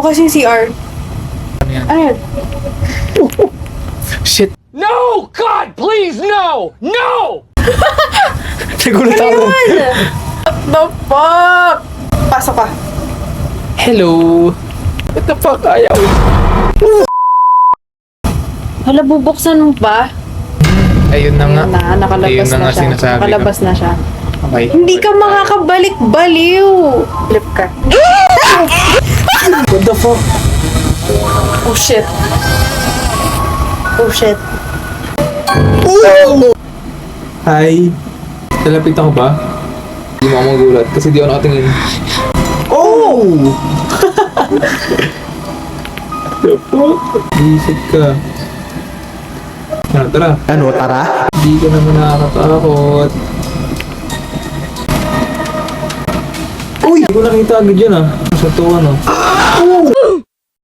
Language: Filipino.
Bukas yung CR. Ano yan? Ano yan? Shit! No! God, please, no! No! Nagulat ako. What the fuck? Pasok ka. Hello! What the fuck? Ayaw. Hala, bubuksan mo ba? Ayun na nga. Ayun na, nakalabas Ayun na na nga siya. sinasabi ko. Nakalabas na siya. Okay. Hindi ka makakabalik, baliw! Flip ka. What the fuck? Oh shit. Oh shit. Hi. Nalapit ako ba? Hindi mo ako magulat kasi di ako nakatingin. Oh! The fuck? Isip ka. Tara. Ano, tara? Hindi ka naman nakakatakot. Uy! Hindi ko nakita agad yun ah. Sa tuwa no.